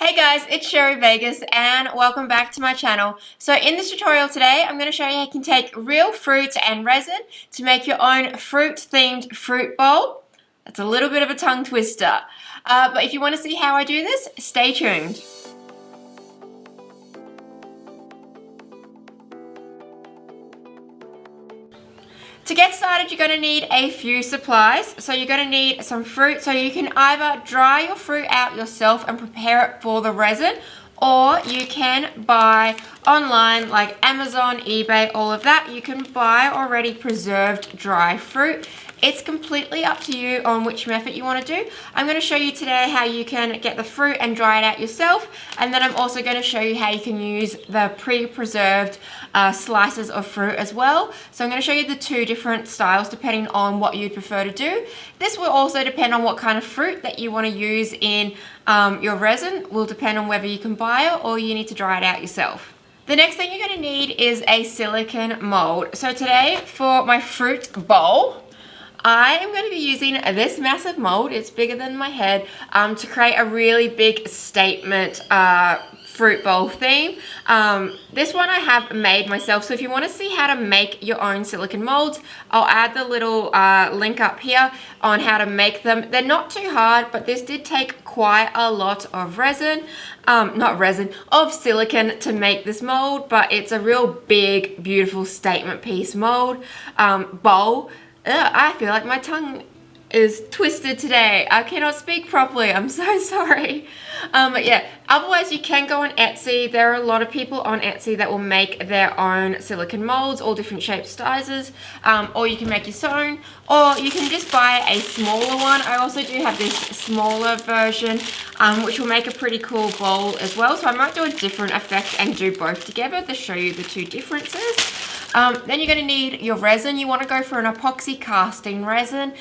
Hey guys, it's Sherry Vegas and welcome back to my channel. So in this tutorial today, I'm going to show you how you can take real fruit and resin to make your own fruit-themed fruit bowl. That's a little bit of a tongue twister. But if you want to see how I do this, stay tuned. To get started, you're going to need a few supplies. So you're going to need some fruit. So you can either dry your fruit out yourself and prepare it for the resin, or you can buy online like Amazon, eBay, all of that. You can buy already preserved dry fruit. It's completely up to you on which method you want to do. I'm going to show you today how you can get the fruit and dry it out yourself, and then I'm also going to show you how you can use the pre-preserved slices of fruit as well. So I'm going to show you the two different styles depending on what you'd prefer to do. This will also depend on what kind of fruit that you want to use in your resin. Will depend on whether you can buy it or you need to dry it out yourself. The next thing you're going to need is a silicone mold. So today for my fruit bowl, I am going to be using this massive mold, it's bigger than my head, to create a really big statement fruit bowl theme. This one I have made myself, so if you want to see how to make your own silicone molds, I'll add the little link up here on how to make them. They're not too hard, but this did take quite a lot of resin, of silicone to make this mold, but it's a real big, beautiful statement piece mold, bowl. I feel like my tongue is twisted today. I cannot speak properly. I'm so sorry. But yeah, otherwise you can go on Etsy. There are a lot of people on Etsy that will make their own silicone molds, all different shapes, sizes, or you can make your own, or you can just buy a smaller one. I also do have this smaller version, which will make a pretty cool bowl as well. So I might do a different effect and do both together to show you the two differences. Then you're going to need your resin. You want to go for an epoxy casting resin,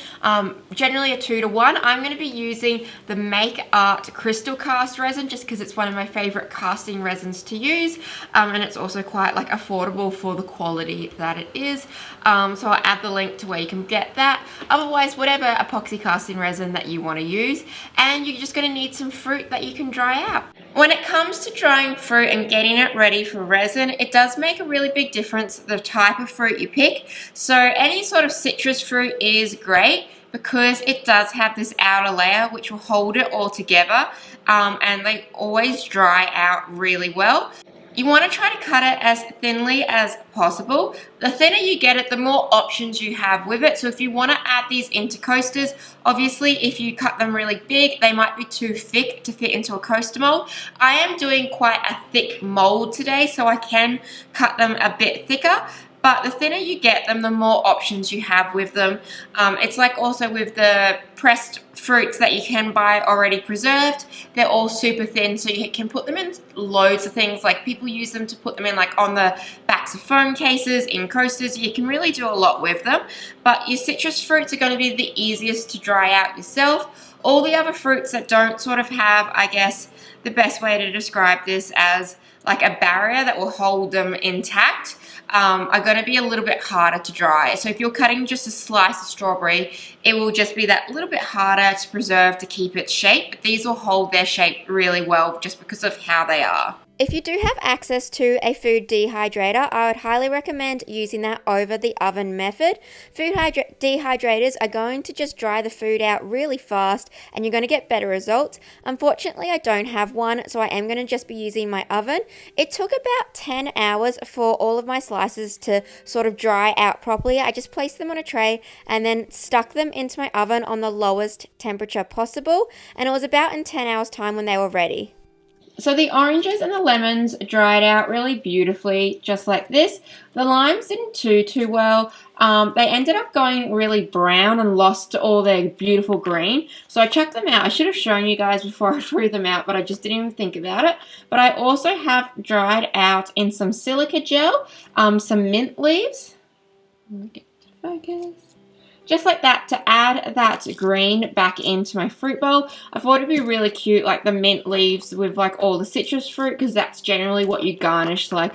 generally a 2-to-1. I'm going to be using the Make Art Crystal Cast resin just because it's one of my favorite casting resins to use, and it's also quite like affordable for the quality that it is. So I'll add the link to where you can get that. Otherwise, whatever epoxy casting resin that you want to use, and you're just going to need some fruit that you can dry out. When it comes to drying fruit and getting it ready for resin, it does make a really big difference the type of fruit you pick. So any sort of citrus fruit is great because it does have this outer layer which will hold it all together, and they always dry out really well. You want to try to cut it as thinly as possible. The thinner you get it, the more options you have with it. So if you want to add these into coasters, obviously if you cut them really big, they might be too thick to fit into a coaster mold. I am doing quite a thick mold today, so I can cut them a bit thicker. But the thinner you get them, the more options you have with them. It's like also with the pressed fruits that you can buy already preserved. They're all super thin, so you can put them in loads of things. Like people use them to put them in like on the backs of phone cases, in coasters. You can really do a lot with them. But your citrus fruits are going to be the easiest to dry out yourself. All the other fruits that don't sort of have, I guess, the best way to describe this as like a barrier that will hold them intact, are going to be a little bit harder to dry. So if you're cutting just a slice of strawberry, it will just be that little bit harder to preserve to keep its shape. But these will hold their shape really well just because of how they are. If you do have access to a food dehydrator, I would highly recommend using that over the oven method. Food dehydrators are going to just dry the food out really fast and you're going to get better results. Unfortunately, I don't have one, so I am going to just be using my oven. It took about 10 hours for all of my slices to sort of dry out properly. I just placed them on a tray and then stuck them into my oven on the lowest temperature possible, and it was about in 10 hours time when they were ready. So the oranges and the lemons dried out really beautifully, just like this. The limes didn't do too well. They ended up going really brown and lost all their beautiful green. So I chucked them out. I should have shown you guys before I threw them out, but I just didn't even think about it. But I also have dried out in some silica gel, some mint leaves. Let me get to focus. Just like that, to add that green back into my fruit bowl. I thought it'd be really cute, like the mint leaves with like all the citrus fruit, because that's generally what you garnish like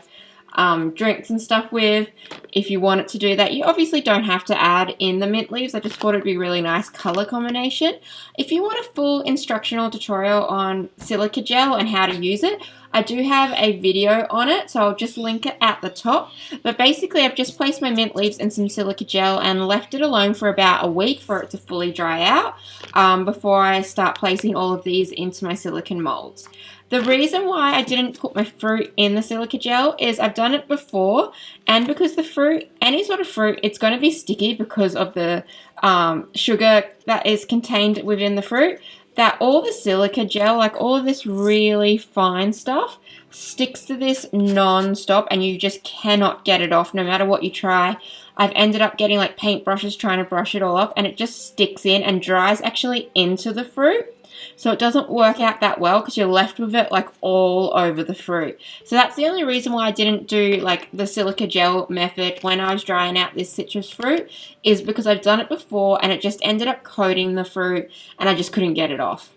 drinks and stuff with. If you wanted to do that, you obviously don't have to add in the mint leaves. I just thought it'd be a really nice color combination. If you want a full instructional tutorial on silica gel and how to use it, I do have a video on it, so I'll just link it at the top. But basically, I've just placed my mint leaves in some silica gel and left it alone for about a week for it to fully dry out before I start placing all of these into my silicone molds. The reason why I didn't put my fruit in the silica gel is I've done it before, and because the fruit, any sort of fruit, it's going to be sticky because of the sugar that is contained within the fruit, that all the silica gel, like all of this really fine stuff, sticks to this non-stop and you just cannot get it off no matter what you try. I've ended up getting like paintbrushes trying to brush it all off, and it just sticks in and dries actually into the fruit. So it doesn't work out that well because you're left with it like all over the fruit. So that's the only reason why I didn't do like the silica gel method when I was drying out this citrus fruit, is because I've done it before and it just ended up coating the fruit and I just couldn't get it off.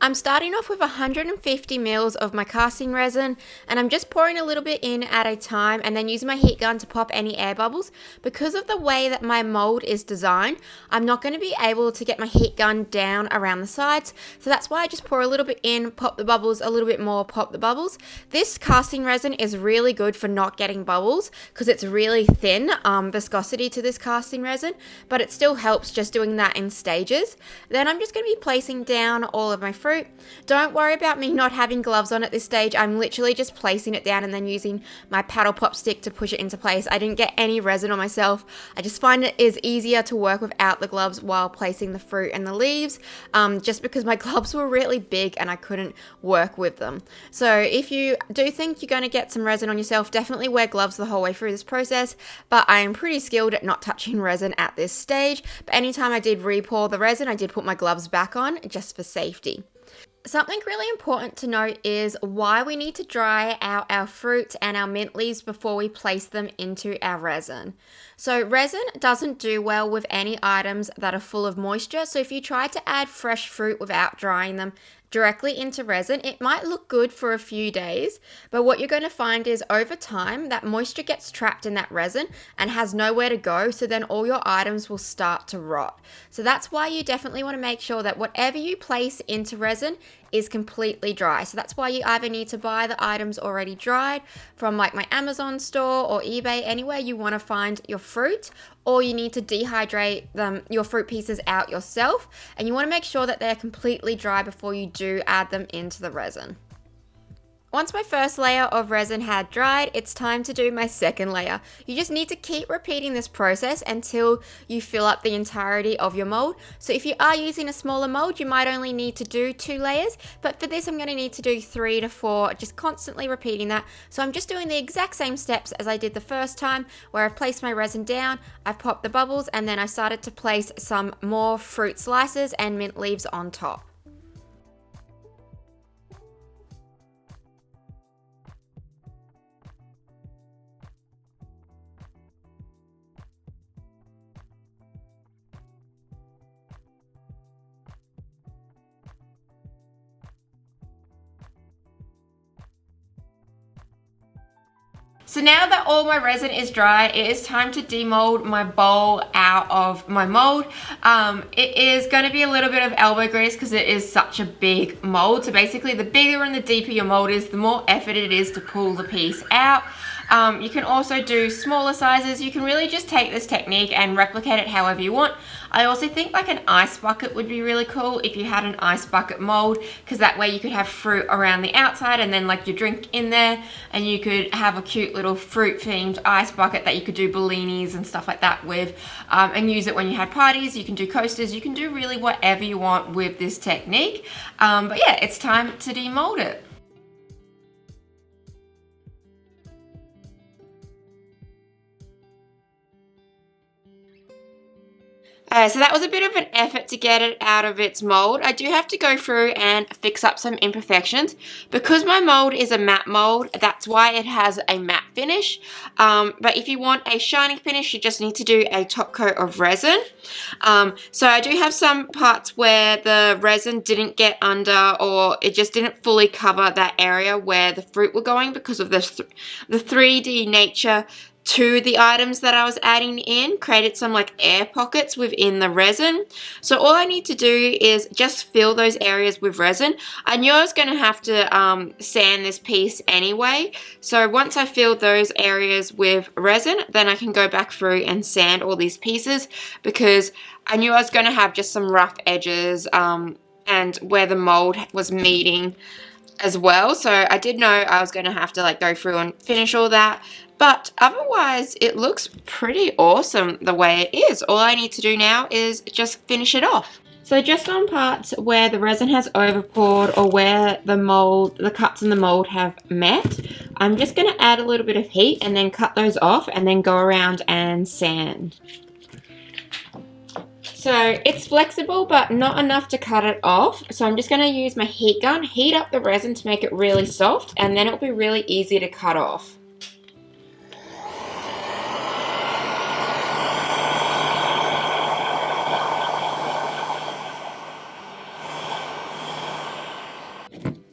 I'm starting off with 150 mils of my casting resin, and I'm just pouring a little bit in at a time and then using my heat gun to pop any air bubbles. Because of the way that my mold is designed, I'm not going to be able to get my heat gun down around the sides, so that's why I just pour a little bit in, pop the bubbles, a little bit more, pop the bubbles. This casting resin is really good for not getting bubbles because it's really thin viscosity to this casting resin, but it still helps just doing that in stages. Then I'm just going to be placing down all of my fruit. Don't worry about me not having gloves on at this stage. I'm literally just placing it down and then using my paddle pop stick to push it into place. I didn't get any resin on myself. I just find it is easier to work without the gloves while placing the fruit and the leaves, just because my gloves were really big and I couldn't work with them. So if you do think you're going to get some resin on yourself, definitely wear gloves the whole way through this process, but I am pretty skilled at not touching resin at this stage. But anytime I did re-pour the resin, I did put my gloves back on just for safety. Something really important to note is why we need to dry out our fruit and our mint leaves before we place them into our resin. So resin doesn't do well with any items that are full of moisture. So if you try to add fresh fruit without drying them directly into resin, it might look good for a few days, but what you're going to find is over time that moisture gets trapped in that resin and has nowhere to go, so then all your items will start to rot. So that's why you definitely want to make sure that whatever you place into resin is completely dry. So that's why you either need to buy the items already dried from like my Amazon store or eBay, anywhere you want to find your fruit, or you need to dehydrate your fruit pieces out yourself, and you want to make sure that they're completely dry before you do add them into the resin. Once my first layer of resin had dried, it's time to do my second layer. You just need to keep repeating this process until you fill up the entirety of your mold. So if you are using a smaller mold, you might only need to do 2 layers, but for this I'm going to need to do 3 to 4, just constantly repeating that. So I'm just doing the exact same steps as I did the first time, where I've placed my resin down, I've popped the bubbles, and then I started to place some more fruit slices and mint leaves on top. So now that all my resin is dry, it is time to demold my bowl out of my mold. It is going to be a little bit of elbow grease because it is such a big mold. So basically the bigger and the deeper your mold is, the more effort it is to pull the piece out. You can also do smaller sizes. You can really just take this technique and replicate it however you want. I also think like an ice bucket would be really cool if you had an ice bucket mold, because that way you could have fruit around the outside and then like your drink in there, and you could have a cute little fruit themed ice bucket that you could do bellinis and stuff like that with, and use it when you had parties. You can do coasters, you can do really whatever you want with this technique. But yeah, it's time to demold it. Okay, so that was a bit of an effort to get it out of its mold. I do have to go through and fix up some imperfections. Because my mold is a matte mold, that's why it has a matte finish. But if you want a shiny finish, you just need to do a top coat of resin. So I do have some parts where the resin didn't get under, or it just didn't fully cover that area where the fruit were going because of the 3D nature to the items that I was adding in, created some like air pockets within the resin. So all I need to do is just fill those areas with resin. I knew I was going to have to sand this piece anyway, so once I fill those areas with resin, then I can go back through and sand all these pieces, because I knew I was going to have just some rough edges and where the mold was meeting as well. So I did know I was going to have to like go through and finish all that. But otherwise, it looks pretty awesome the way it is. All I need to do now is just finish it off. So just on parts where the resin has overpoured or where the cuts in the mold have met, I'm just going to add a little bit of heat and then cut those off and then go around and sand. So it's flexible but not enough to cut it off. So I'm just going to use my heat gun, heat up the resin to make it really soft, and then it'll be really easy to cut off.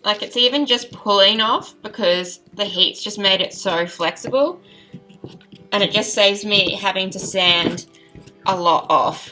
Like, it's even just pulling off because the heat's just made it so flexible, and it just saves me having to sand a lot off.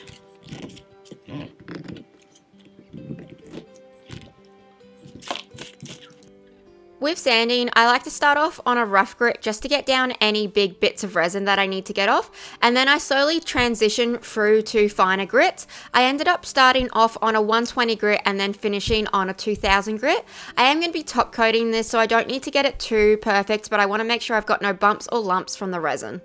With sanding, I like to start off on a rough grit just to get down any big bits of resin that I need to get off, and then I slowly transition through to finer grits. I ended up starting off on a 120 grit and then finishing on a 2000 grit. I am going to be top coating this, so I don't need to get it too perfect, but I want to make sure I've got no bumps or lumps from the resin.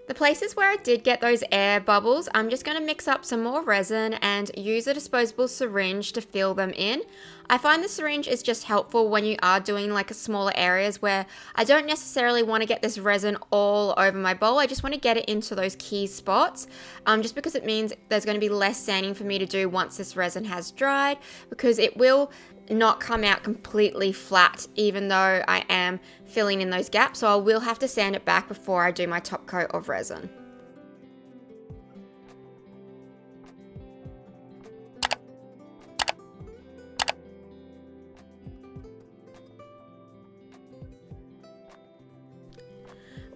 The places where I did get those air bubbles, I'm just going to mix up some more resin and use a disposable syringe to fill them in. I find the syringe is just helpful when you are doing like smaller areas where I don't necessarily want to get this resin all over my bowl. I just want to get it into those key spots, just because it means there's going to be less sanding for me to do once this resin has dried, because it will not come out completely flat even though I am filling in those gaps, so I will have to sand it back before I do my top coat of resin.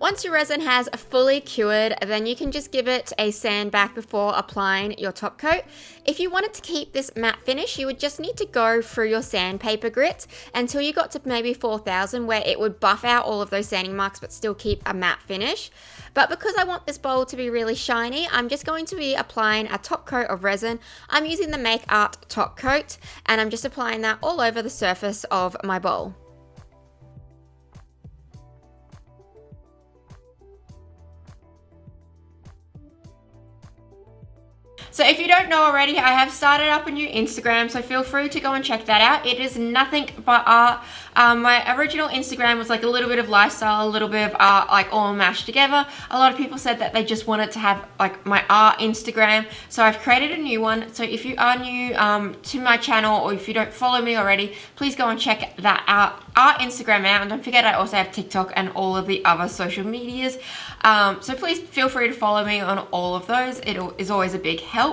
Once your resin has fully cured, then you can just give it a sand back before applying your top coat. If you wanted to keep this matte finish, you would just need to go through your sandpaper grit until you got to maybe 4000, where it would buff out all of those sanding marks but still keep a matte finish. But because I want this bowl to be really shiny, I'm just going to be applying a top coat of resin. I'm using the Make Art top coat, and I'm just applying that all over the surface of my bowl. So if you don't know already, I have started up a new Instagram, so feel free to go and check that out. It is nothing but art. My original Instagram was like a little bit of lifestyle, a little bit of art, like all mashed together. A lot of people said that they just wanted to have like my art Instagram, so I've created a new one. So if you are new to my channel, or if you don't follow me already, please go and check that out, our Instagram out. And don't forget, I also have TikTok and all of the other social medias. So please feel free to follow me on all of those. It is always a big help.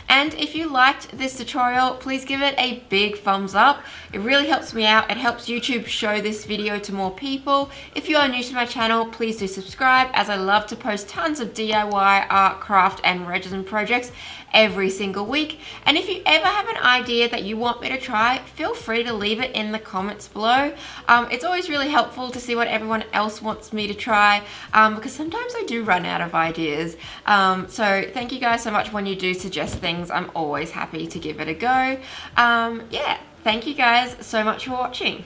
And if you liked this tutorial, please give it a big thumbs up. It really helps me out. It helps YouTube show this video to more people. If you are new to my channel, please do subscribe, as I love to post tons of DIY, art, craft, and resin projects every single week. And if you ever have an idea that you want me to try, feel free to leave it in the comments below. It's always really helpful to see what everyone else wants me to try, because sometimes I do run out of ideas. So thank you guys so much when you do suggest things. I'm always happy to give it a go. Yeah, thank you guys so much for watching.